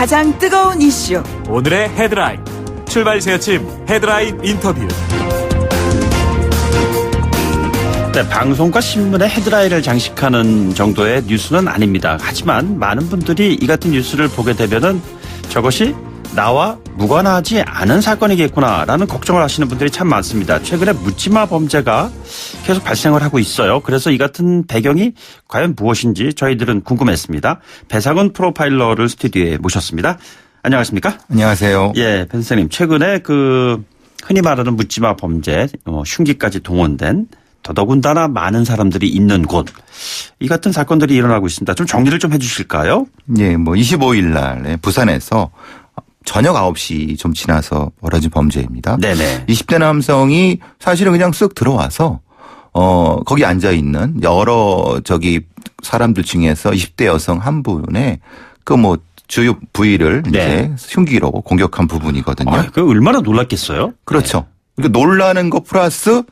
가장 뜨거운 이슈. 오늘의 헤드라인. 출발 새아침 헤드라인 인터뷰. 네, 방송과 신문의 헤드라인을 장식하는 정도의 뉴스는 아닙니다. 하지만 많은 분들이 이 같은 뉴스를 보게 되면은 저것이 나와 무관하지 않은 사건이겠구나라는 걱정을 하시는 분들이 참 많습니다. 최근에 묻지마 범죄가 계속 발생을 하고 있어요. 그래서 이 같은 배경이 과연 무엇인지 저희들은 궁금했습니다. 배상훈 프로파일러를 스튜디오에 모셨습니다. 안녕하십니까? 안녕하세요. 예, 배 선생님. 최근에 흔히 말하는 묻지마 범죄, 흉기까지 동원된 더더군다나 많은 사람들이 있는 곳. 이 같은 사건들이 일어나고 있습니다. 좀 정리를 좀 해 주실까요? 예, 25일 날에 부산에서 저녁 9시 좀 지나서 벌어진 범죄입니다. 네네. 20대 남성이 사실은 그냥 쓱 들어와서 거기 앉아 있는 여러 사람들 중에서 20대 여성 한 분의 주요 부위를 이제 흉기로 공격한 부분이거든요. 그 얼마나 놀랐겠어요? 그렇죠. 그러니까 놀라는 거 플러스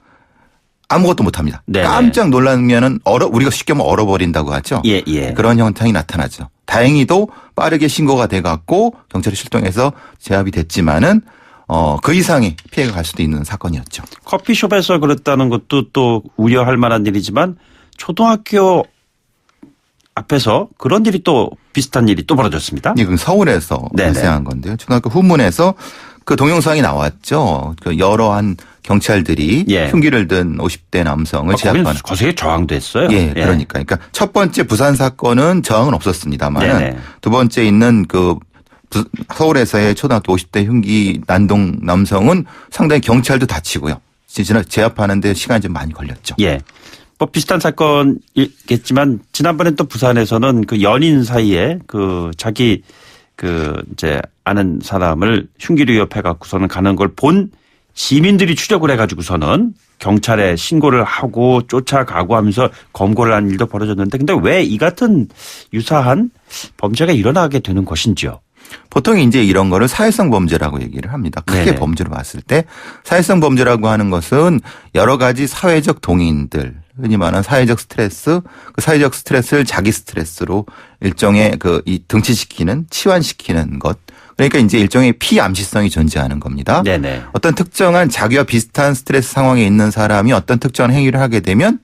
아무것도 못합니다. 네네. 깜짝 놀라면은 우리가 쉽게 하면 얼어버린다고 하죠. 예, 예. 그런 형상이 나타나죠. 다행히도 빠르게 신고가 돼갖고 경찰이 출동해서 제압이 됐지만은 그 이상의 피해가 갈 수도 있는 사건이었죠. 커피숍에서 그랬다는 것도 또 우려할 만한 일이지만 초등학교 앞에서 그런 일이 또 비슷한 일이 또 벌어졌습니다. 이건 서울에서 발생한 건데요. 초등학교 후문에서 그 동영상이 나왔죠. 그 여러 한 경찰들이 흉기를 든 50대 남성을 제압하는. 거세게 저항도 했어요. 예, 그러니까 첫 번째 부산 사건은 저항은 없었습니다만 두 번째 있는 서울에서의 초등학교 50대 흉기 난동 남성은 상당히 경찰도 다치고요. 제압하는데 시간이 좀 많이 걸렸죠. 예. 비슷한 사건이겠지만 지난번에 또 부산에서는 그 연인 사이에 자기 이제 아는 사람을 흉기로 위협해 갖고서는 가는 걸 본 시민들이 추적을 해 가지고서는 경찰에 신고를 하고 쫓아가고 하면서 검거를 한 일도 벌어졌는데 근데 왜 이 같은 유사한 범죄가 일어나게 되는 것인지요? 보통 이제 이런 거를 사회성 범죄라고 얘기를 합니다. 크게 범죄로 봤을 때 사회성 범죄라고 하는 것은 여러 가지 사회적 동인들 흔히 말하는 사회적 스트레스, 그 사회적 스트레스를 자기 스트레스로 일종의 등치시키는 치환시키는 것. 그러니까 이제 일종의 피암시성이 존재하는 겁니다. 네네. 어떤 특정한 자기와 비슷한 스트레스 상황에 있는 사람이 어떤 특정한 행위를 하게 되면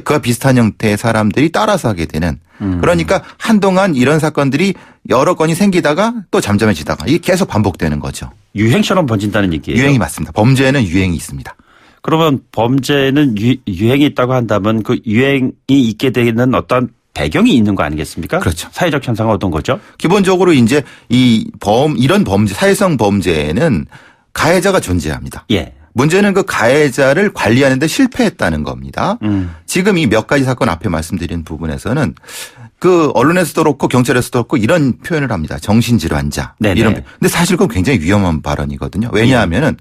그와 비슷한 형태의 사람들이 따라서 하게 되는. 그러니까 한동안 이런 사건들이 여러 건이 생기다가 또 잠잠해지다가 이게 계속 반복되는 거죠. 유행처럼 번진다는 얘기예요. 유행이 맞습니다. 범죄에는 유행이 있습니다. 그러면 범죄는 유행이 있다고 한다면 그 유행이 있게 되는 어떤 배경이 있는 거 아니겠습니까? 그렇죠. 사회적 현상은 어떤 거죠? 기본적으로 이제 이런 범죄, 사회성 범죄에는 가해자가 존재합니다. 예. 문제는 그 가해자를 관리하는 데 실패했다는 겁니다. 지금 이 몇 가지 사건 앞에 말씀드린 부분에서는 그 언론에서도 그렇고 경찰에서도 그렇고 이런 표현을 합니다. 정신질환자. 이런. 근데 사실 그건 굉장히 위험한 발언이거든요. 왜냐하면은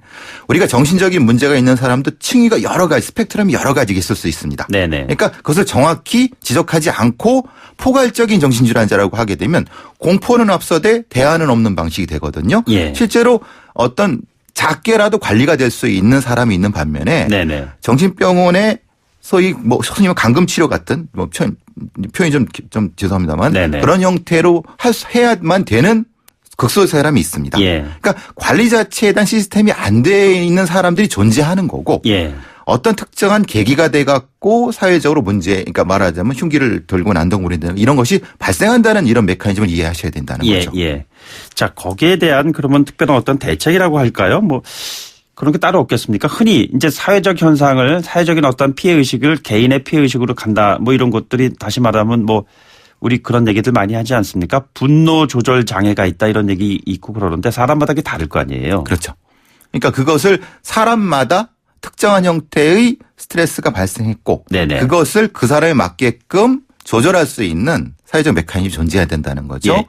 우리가 정신적인 문제가 있는 사람도 층위가 여러 가지 스펙트럼이 여러 가지가 있을 수 있습니다. 그러니까 그것을 정확히 지적하지 않고 포괄적인 정신질환자라고 하게 되면 공포는 앞서되 대안은 없는 방식이 되거든요. 실제로 어떤 작게라도 관리가 될 수 있는 사람이 있는 반면에 정신병원에 소위 소위 감금 치료 같은 표현이 좀 죄송합니다만 그런 형태로 해야만 되는 극소수의 사람이 있습니다. 그러니까 관리 자체에 대한 시스템이 안 돼 있는 사람들이 존재하는 거고 어떤 특정한 계기가 돼 갖고 사회적으로 그러니까 말하자면 흉기를 들고 난동부린다는 이런 것이 발생한다는 이런 메커니즘을 이해하셔야 된다는 거죠. 자, 거기에 대한 그러면 특별한 어떤 대책이라고 할까요? 그런 게 따로 없겠습니까? 흔히 이제 사회적 현상을 사회적인 어떤 피해 의식을 개인의 피해 의식으로 간다 이런 것들이 다시 말하면 우리 그런 얘기들 많이 하지 않습니까? 분노 조절 장애가 있다 이런 얘기 있고 그러는데 사람마다 그게 다를 거 아니에요. 그렇죠. 그러니까 그것을 사람마다 특정한 형태의 스트레스가 발생했고 그것을 그 사람에 맞게끔 조절할 수 있는 사회적 메커니즘이 존재해야 된다는 거죠.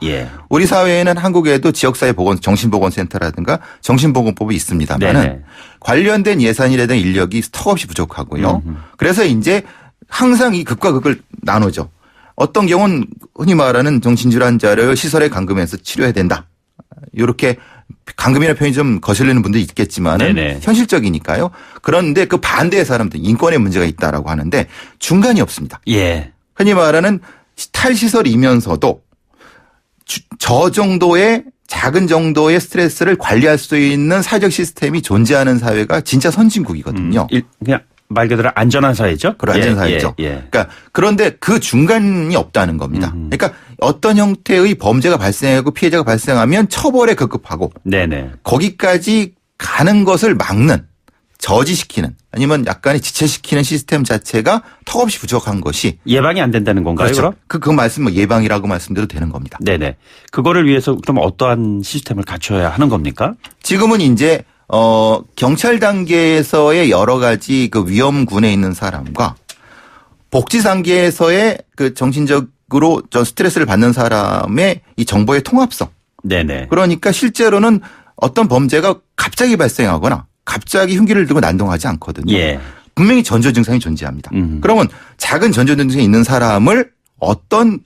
우리 사회에는 한국에도 지역사회 정신보건센터라든가 정신보건법이 있습니다만 관련된 예산이라든가 인력이 턱없이 부족하고요. 그래서 이제 항상 이 극과 극을 나누죠. 어떤 경우는 흔히 말하는 정신질환자를 시설에 감금해서 치료해야 된다. 이렇게 감금이라는 표현이 좀 거슬리는 분도 있겠지만 현실적이니까요. 그런데 그 반대의 사람들 인권의 문제가 있다라고 하는데 중간이 없습니다. 흔히 말하는 탈시설이면서도 저 정도의 작은 정도의 스트레스를 관리할 수 있는 사회적 시스템이 존재하는 사회가 진짜 선진국이거든요. 그냥 말 그대로 안전한 사회죠. 그런 안전한 사회죠. 그러니까 그런데 그 중간이 없다는 겁니다. 그러니까 어떤 형태의 범죄가 발생하고 피해자가 발생하면 처벌에 급급하고 네네. 거기까지 가는 것을 막는 저지시키는 아니면 약간의 지체시키는 시스템 자체가 턱없이 부족한 것이 예방이 안 된다는 건가요? 그렇죠. 그럼? 그 말씀 뭐 예방이라고 말씀드려도 되는 겁니다. 네네. 그거를 위해서 그럼 어떠한 시스템을 갖춰야 하는 겁니까? 지금은 이제 경찰 단계에서의 여러 가지 그 위험군에 있는 사람과 복지 단계에서의 그 정신적으로 저 스트레스를 받는 사람의 이 정보의 통합성. 네네. 그러니까 실제로는 어떤 범죄가 갑자기 발생하거나 갑자기 흉기를 들고 난동하지 않거든요. 예. 분명히 전조 증상이 존재합니다. 그러면 작은 전조 증상이 있는 사람을 어떤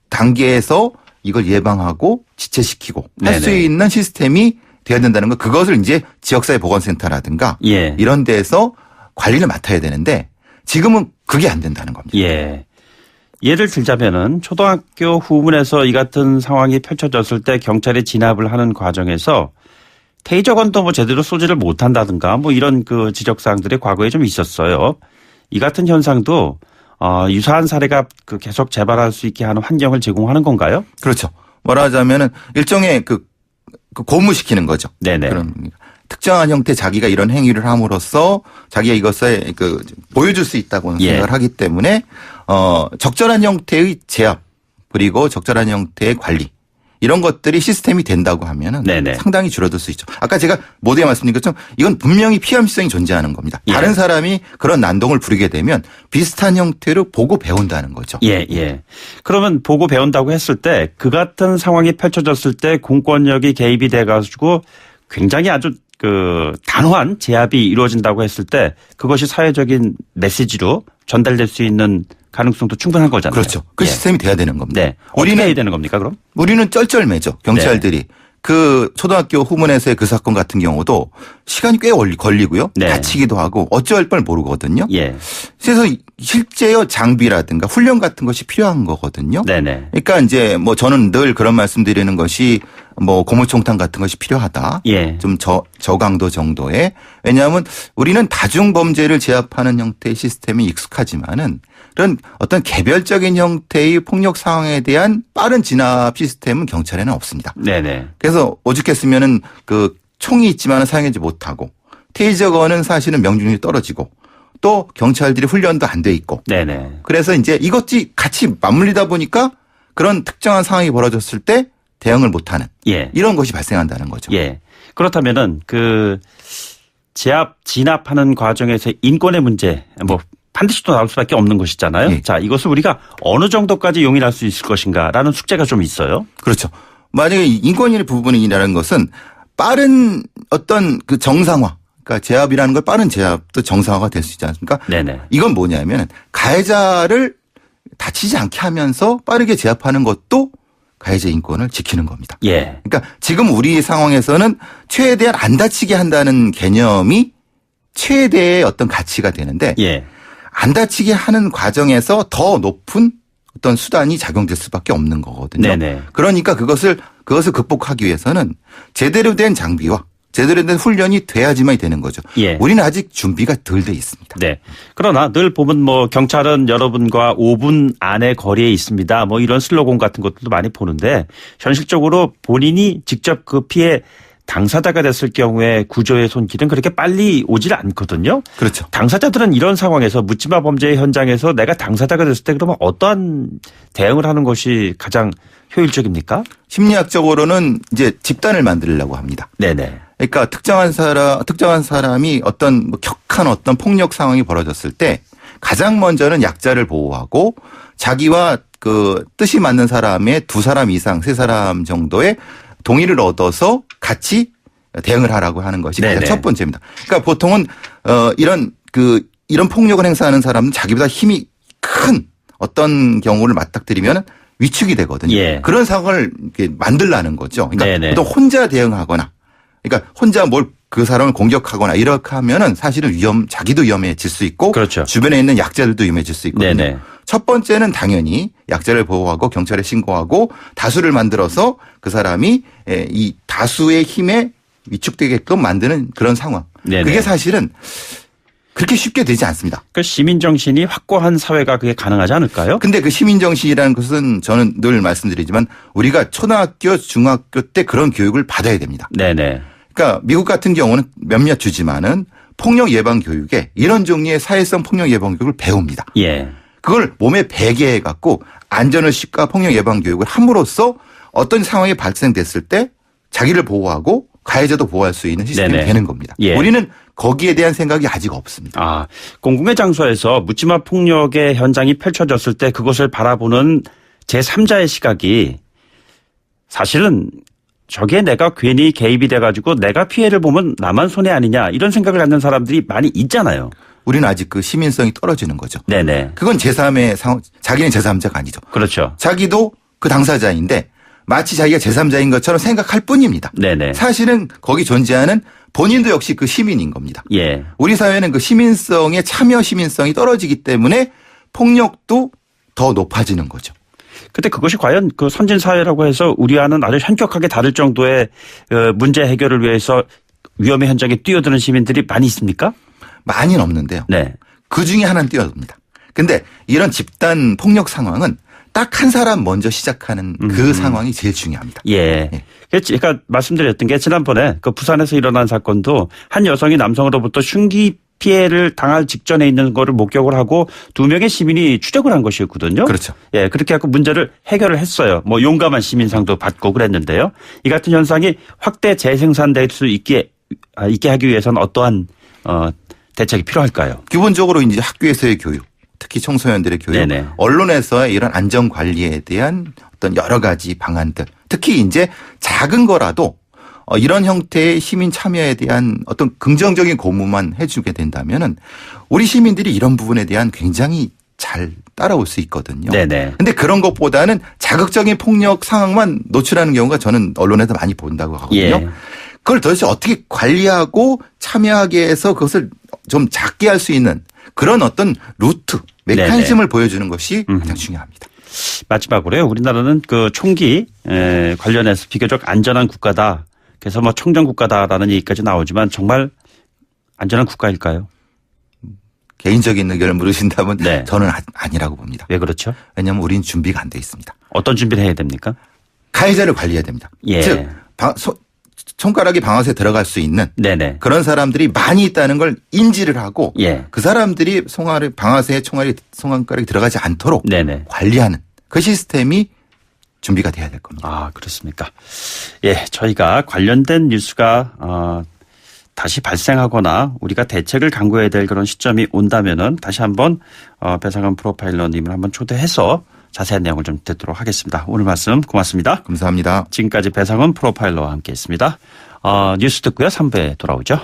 단계에서 이걸 예방하고 지체시키고 할 수 있는 시스템이 돼야 된다는 거 그것을 이제 지역사회 보건센터라든가 예. 이런 데에서 관리를 맡아야 되는데 지금은 그게 안 된다는 겁니다. 예. 예를 들자면은 초등학교 후문에서 이 같은 상황이 펼쳐졌을 때 경찰이 진압을 하는 과정에서 테이저건도 뭐 제대로 쏘지를 못한다든가 뭐 이런 그 지적사항들이 과거에 좀 있었어요. 이 같은 현상도 유사한 사례가 그 계속 재발할 수 있게 하는 환경을 제공하는 건가요? 그렇죠. 말하자면은 일종의 그 고무시키는 거죠. 네네. 그런 특정한 형태 자기가 이런 행위를 함으로써 자기가 이것을 그 보여줄 수 있다고 생각을 하기 때문에 적절한 형태의 제압 그리고 적절한 형태의 관리 이런 것들이 시스템이 된다고 하면은 네네. 상당히 줄어들 수 있죠. 아까 제가 모두에 말씀드린 것처럼 이건 분명히 피함성이 존재하는 겁니다. 예. 다른 사람이 그런 난동을 부리게 되면 비슷한 형태로 보고 배운다는 거죠. 예, 예. 그러면 보고 배운다고 했을 때 그 같은 상황이 펼쳐졌을 때 공권력이 개입이 돼 가지고 굉장히 아주 그 단호한 제압이 이루어진다고 했을 때 그것이 사회적인 메시지로 전달될 수 있는 가능성도 충분한 거잖아요. 그렇죠. 그 시스템이 돼야 되는 겁니다. 네. 우리는 해야 되는 겁니까 그럼? 우리는 쩔쩔매죠. 경찰들이. 네. 그 초등학교 후문에서의 그 사건 같은 경우도 시간이 꽤 걸리고요. 네. 다치기도 하고 어찌할 뻔 모르거든요. 예. 그래서 실제의 장비라든가 훈련 같은 것이 필요한 거거든요. 네네. 그러니까 이제 뭐 저는 늘 그런 말씀드리는 것이 뭐 고무총탄 같은 것이 필요하다. 예. 좀 저강도 정도의. 왜냐하면 우리는 다중범죄를 제압하는 형태의 시스템이 익숙하지만은 그런 어떤 개별적인 형태의 폭력 상황에 대한 빠른 진압 시스템은 경찰에는 없습니다. 네네. 그래서 오죽했으면은 그 총이 있지만은 사용하지 못하고 테이저건은 사실은 명중률이 떨어지고 또 경찰들이 훈련도 안 돼 있고. 네네. 그래서 이제 이것이 같이 맞물리다 보니까 그런 특정한 상황이 벌어졌을 때 대응을 못하는 예. 이런 것이 발생한다는 거죠. 예. 그렇다면은 그 진압하는 과정에서 인권의 문제 뭐 반드시 또 나올 수밖에 없는 것이잖아요. 예. 자, 이것을 우리가 어느 정도까지 용인할 수 있을 것인가라는 숙제가 좀 있어요. 그렇죠. 만약에 인권의 부분이라는 것은 빠른 어떤 그 정상화, 그러니까 제압이라는 걸 빠른 제압도 정상화가 될 수 있지 않습니까? 네네. 이건 뭐냐면 가해자를 다치지 않게 하면서 빠르게 제압하는 것도 가해자 인권을 지키는 겁니다. 예. 그러니까 지금 우리 상황에서는 최대한 안 다치게 한다는 개념이 최대의 어떤 가치가 되는데 예. 안 다치게 하는 과정에서 더 높은 어떤 수단이 작용될 수밖에 없는 거거든요. 네네. 그러니까 그것을 극복하기 위해서는 제대로 된 장비와 제대로 된 훈련이 돼야지만 되는 거죠. 예. 우리는 아직 준비가 덜 돼 있습니다. 네. 그러나 늘 보면 뭐 경찰은 여러분과 5분 안에 거리에 있습니다. 뭐 이런 슬로건 같은 것들도 많이 보는데 현실적으로 본인이 직접 그 피해 당사자가 됐을 경우에 구조의 손길은 그렇게 빨리 오질 않거든요. 그렇죠. 당사자들은 이런 상황에서 묻지마 범죄의 현장에서 내가 당사자가 됐을 때 그러면 어떠한 대응을 하는 것이 가장 효율적입니까? 심리학적으로는 이제 집단을 만들려고 합니다. 네네. 그러니까 특정한 사람이 어떤 뭐 격한 어떤 폭력 상황이 벌어졌을 때 가장 먼저는 약자를 보호하고 자기와 그 뜻이 맞는 사람의 2사람 이상 3사람 정도의 동의를 얻어서 같이 대응을 하라고 하는 것이 가장 첫 번째입니다. 그러니까 보통은 이런 폭력을 행사하는 사람은 자기보다 힘이 큰 어떤 경우를 맞닥뜨리면 위축이 되거든요. 예. 그런 상황을 만들라는 거죠. 그러니까 네네. 보통 혼자 대응하거나 그러니까 혼자 그 사람을 공격하거나 이렇게 하면은 사실은 자기도 위험해질 수 있고 그렇죠. 주변에 있는 약자들도 위험해질 수 있거든요. 네네. 첫 번째는 당연히 약자를 보호하고 경찰에 신고하고 다수를 만들어서 그 사람이 이 다수의 힘에 위축되게끔 만드는 그런 상황. 네네. 그게 사실은 그렇게 쉽게 되지 않습니다. 그 시민 정신이 확고한 사회가 그게 가능하지 않을까요? 근데 그 시민 정신이라는 것은 저는 늘 말씀드리지만 우리가 초등학교, 중학교 때 그런 교육을 받아야 됩니다. 네네. 그러니까 미국 같은 경우는 몇몇 주지만은 폭력 예방 교육에 이런 종류의 사회성 폭력 예방 교육을 배웁니다. 예. 그걸 몸에 배게 해갖고 안전의식과 폭력 예방 교육을 함으로써 어떤 상황이 발생됐을 때 자기를 보호하고 가해자도 보호할 수 있는 시스템이 네네. 되는 겁니다. 예. 우리는 거기에 대한 생각이 아직 없습니다. 아, 공공의 장소에서 묻지마 폭력의 현장이 펼쳐졌을 때 그것을 바라보는 제3자의 시각이 사실은 저게 내가 괜히 개입이 돼가지고 내가 피해를 보면 나만 손해 아니냐 이런 생각을 갖는 사람들이 많이 있잖아요. 우리는 아직 그 시민성이 떨어지는 거죠. 네네. 그건 제3의 상황, 자기는 제3자가 아니죠. 그렇죠. 자기도 그 당사자인데 마치 자기가 제3자인 것처럼 생각할 뿐입니다. 네네. 사실은 거기 존재하는 본인도 역시 그 시민인 겁니다. 예. 우리 사회는 그 시민성의 참여 시민성이 떨어지기 때문에 폭력도 더 높아지는 거죠. 근데 그것이 과연 그 선진 사회라고 해서 우리와는 아주 현격하게 다를 정도의 문제 해결을 위해서 위험의 현장에 뛰어드는 시민들이 많이 있습니까? 많이는 없는데요. 네. 그 중에 하나는 뛰어듭니다. 근데 이런 집단 폭력 상황은 딱 한 사람 먼저 시작하는 그 상황이 제일 중요합니다. 예. 제가 말씀드렸던 게 지난번에 그 부산에서 일어난 사건도 한 여성이 남성으로부터 흉기 피해를 당할 직전에 있는 거를 목격을 하고 2명의 시민이 추적을 한 것이었거든요. 그렇죠. 예, 그렇게 해서 문제를 해결을 했어요. 뭐 용감한 시민상도 받고 그랬는데요. 이 같은 현상이 확대 재생산될 수 있게 하기 위해서는 어떠한 대책이 필요할까요? 기본적으로 이제 학교에서의 교육, 특히 청소년들의 교육, 네네. 언론에서의 이런 안전 관리에 대한 어떤 여러 가지 방안들, 특히 이제 작은 거라도 이런 형태의 시민 참여에 대한 어떤 긍정적인 고무만 해주게 된다면은 우리 시민들이 이런 부분에 대한 굉장히 잘 따라올 수 있거든요. 네네. 근데 그런 것보다는 자극적인 폭력 상황만 노출하는 경우가 저는 언론에서 많이 본다고 하거든요. 예. 그걸 도대체 어떻게 관리하고 참여하게 해서 그것을 좀 작게 할 수 있는 그런 어떤 루트, 메커니즘을 보여주는 것이 가장 중요합니다. 마지막으로요. 우리나라는 그 총기 관련해서 비교적 안전한 국가다. 그래서 뭐 청정 국가다라는 얘기까지 나오지만 정말 안전한 국가일까요? 개인적인 의견을 물으신다면 네. 저는 아니라고 봅니다. 왜 그렇죠? 왜냐하면 우리는 준비가 안 돼 있습니다. 어떤 준비를 해야 됩니까? 가해자를 관리해야 됩니다. 예. 즉 손가락이 방아쇠에 들어갈 수 있는 네네. 그런 사람들이 많이 있다는 걸 인지를 하고 예. 그 사람들이 방아쇠에 손가락이 들어가지 않도록 네네. 관리하는 그 시스템이 준비가 돼야 될 겁니다. 아, 그렇습니까? 예, 저희가 관련된 뉴스가 다시 발생하거나 우리가 대책을 강구해야 될 그런 시점이 온다면은 다시 한번 배상훈 프로파일러님을 한번 초대해서 자세한 내용을 좀 듣도록 하겠습니다. 오늘 말씀 고맙습니다. 감사합니다. 지금까지 배상훈 프로파일러와 함께했습니다. 뉴스 듣고요. 3부에 돌아오죠.